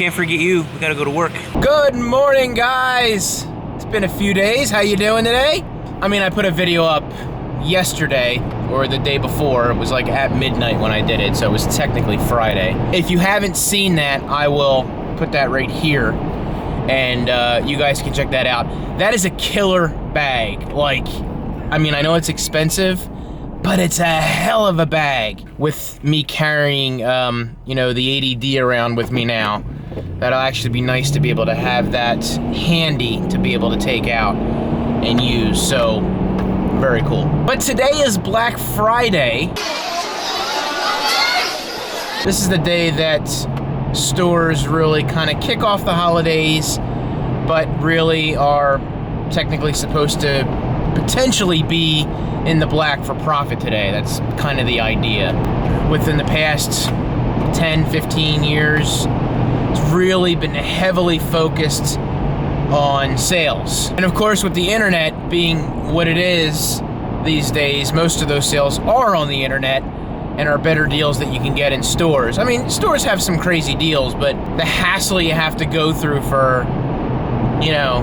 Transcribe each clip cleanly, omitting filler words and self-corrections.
can't forget you. We gotta go to work. Good morning, guys. It's been a few days. How you doing today? I mean, I put a video up yesterday or the day before. It was like at midnight when I did it, so it was technically Friday. If you haven't seen that, I will put that right here, and you guys can check that out. That is a killer bag. Like, I mean, I know it's expensive, but it's a hell of a bag. With me carrying, you know, the ADD around with me now, that'll actually be nice to be able to have that handy to be able to take out and use. So, very cool. But today is Black Friday. This is the day that stores really kind of kick off the holidays, but really are technically supposed to potentially be in the black for profit today. That's kind of the idea. Within the past 10, 15 years, it's really been heavily focused on sales. And of course, with the internet being what it is these days, most of those sales are on the internet and are better deals that you can get in stores. I mean, stores have some crazy deals, but the hassle you have to go through for, you know,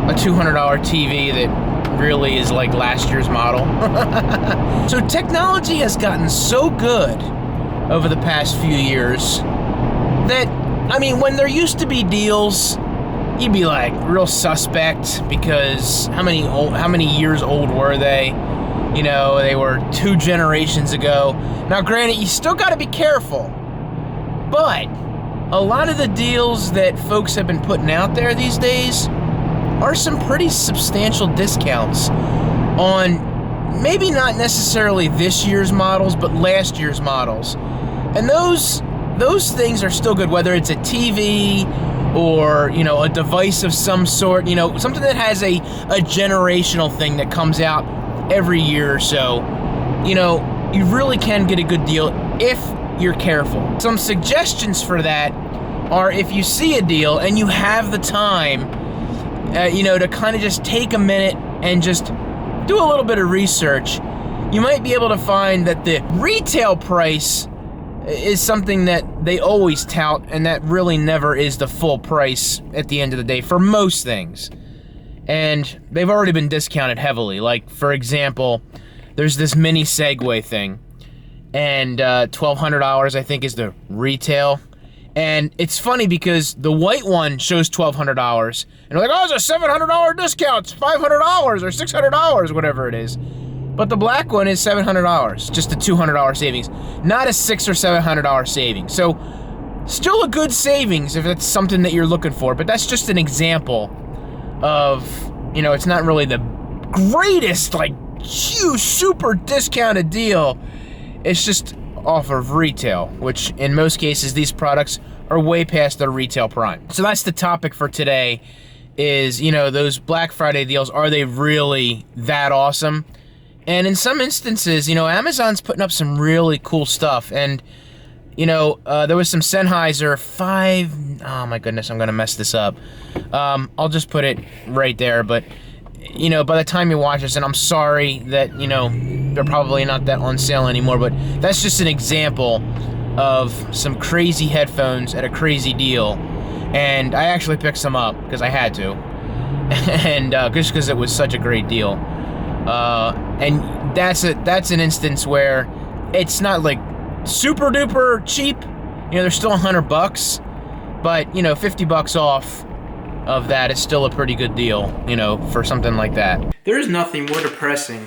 a $200 TV that really is like last year's model. So technology has gotten so good over the past few years that, I mean, when there used to be deals, you'd be like real suspect because how many years old were they? You know, they were 2 generations ago. Now, granted, you still got to be careful, but a lot of the deals that folks have been putting out there these days are some pretty substantial discounts on maybe not necessarily this year's models, but last year's models. And those things are still good, whether it's a TV or, you know, a device of some sort, you know, something that has a generational thing that comes out every year or so. You know, you really can get a good deal if you're careful. Some suggestions for that are, if you see a deal and you have the time, you know, to kind of just take a minute and just do a little bit of research, you might be able to find that the retail price is something that they always tout, and that really never is the full price at the end of the day for most things. And they've already been discounted heavily. Like, for example, there's this mini Segway thing, and $1,200 I think is the retail. And it's funny because the white one shows $1,200, and they're like, oh, it's a $700 discount, it's $500 or $600, whatever it is. But the black one is $700, just a $200 savings, not a $600 or $700 savings. So still a good savings if that's something that you're looking for, but that's just an example of, you know, it's not really the greatest, like, huge, super discounted deal. It's just off of retail, which in most cases, these products are way past their retail prime. So that's the topic for today is, you know, those Black Friday deals, are they really that awesome? And in some instances, you know, Amazon's putting up some really cool stuff. And, you know, there was some Sennheiser 5, oh my goodness, I'm gonna mess this up. I'll just put it right there, but, you know, by the time you watch this, and I'm sorry that, you know, they're probably not that on sale anymore, but that's just an example of some crazy headphones at a crazy deal. And I actually picked some up because I had to, and just because it was such a great deal. And that's an instance where it's not like super duper cheap. You know, they're still $100, but, you know, $50 off of that is still a pretty good deal, you know, for something like that. There's nothing more depressing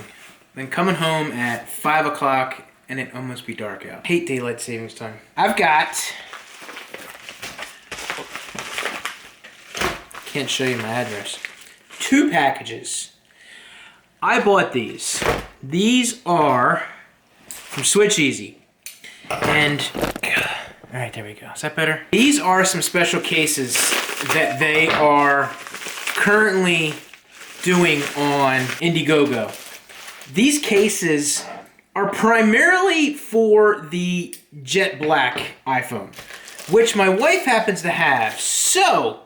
than coming home at 5 o'clock and it almost be dark out. Hate daylight savings time. I've got, can't show you my address, 2 packages. I bought these. These are from Switch Easy. And, all right, there we go. Is that better? These are some special cases that they are currently doing on Indiegogo. These cases are primarily for the jet black iPhone, which my wife happens to have. So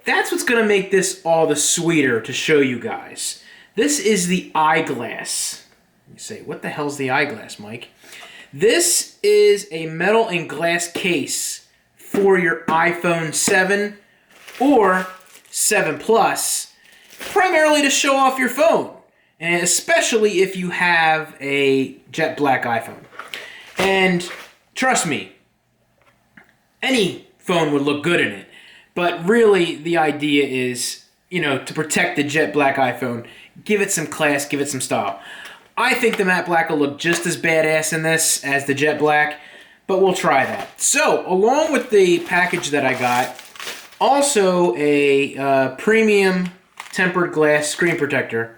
that's what's gonna make this all the sweeter to show you guys. This is the eyeglass. You say, what the hell's the eyeglass, Mike? This is a metal and glass case for your iPhone 7 or 7 Plus, primarily to show off your phone, and especially if you have a jet black iPhone. And trust me, any phone would look good in it, but really the idea is, you know, to protect the jet black iPhone, give it some class, give it some style. I think the matte black will look just as badass in this as the jet black, but we'll try that. So, along with the package that I got, also a premium tempered glass screen protector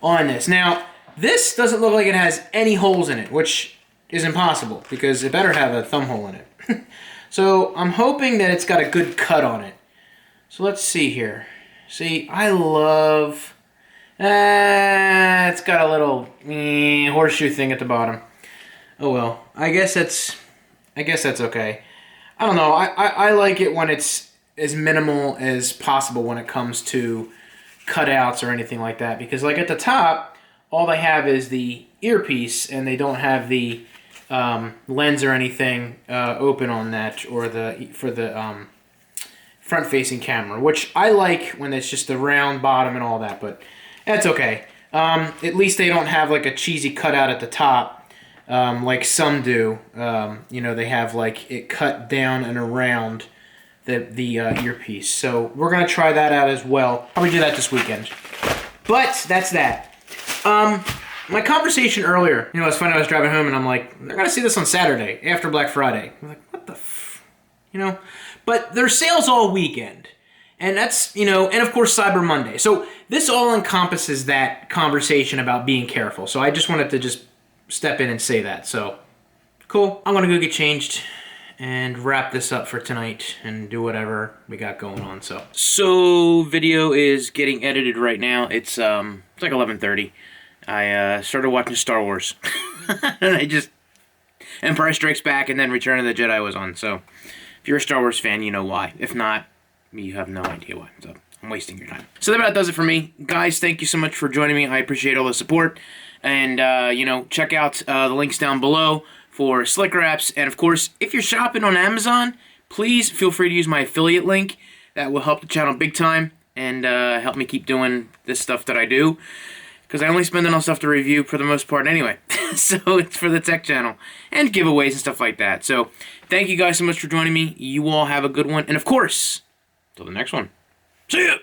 on this. Now, this doesn't look like it has any holes in it, which is impossible because it better have a thumb hole in it. So, I'm hoping that it's got a good cut on it. So, let's see here. See, I love... it's got a little horseshoe thing at the bottom. Oh well, I guess that's okay. I don't know. I like it when it's as minimal as possible when it comes to cutouts or anything like that, because like at the top, all they have is the earpiece and they don't have the lens or anything open on that, or for the front-facing camera, which I like when it's just the round bottom and all that, but that's okay. At least they don't have like a cheesy cutout at the top, like some do. You know, they have like it cut down and around the earpiece. So we're gonna try that out as well. Probably do that this weekend. But that's that. My conversation earlier, you know, it's funny. I was driving home and I'm like, they're gonna see this on Saturday after Black Friday. I'm like, what the you know? But there's sales all weekend. And that's, you know, and of course Cyber Monday. So this all encompasses that conversation about being careful. So I just wanted to just step in and say that. So, cool. I'm going to go get changed and wrap this up for tonight and do whatever we got going on. So video is getting edited right now. It's like 11:30. I started watching Star Wars. And Empire Strikes Back and then Return of the Jedi was on. So if you're a Star Wars fan, you know why. If not, you have no idea why, so I'm wasting your time. So that about does it for me. Guys, thank you so much for joining me. I appreciate all the support. And, you know, check out the links down below for Slicker apps. And, of course, if you're shopping on Amazon, please feel free to use my affiliate link. That will help the channel big time and help me keep doing this stuff that I do. Because I only spend it on stuff to review for the most part anyway. So it's for the tech channel and giveaways and stuff like that. So thank you guys so much for joining me. You all have a good one. And, of course... till the next one. See ya!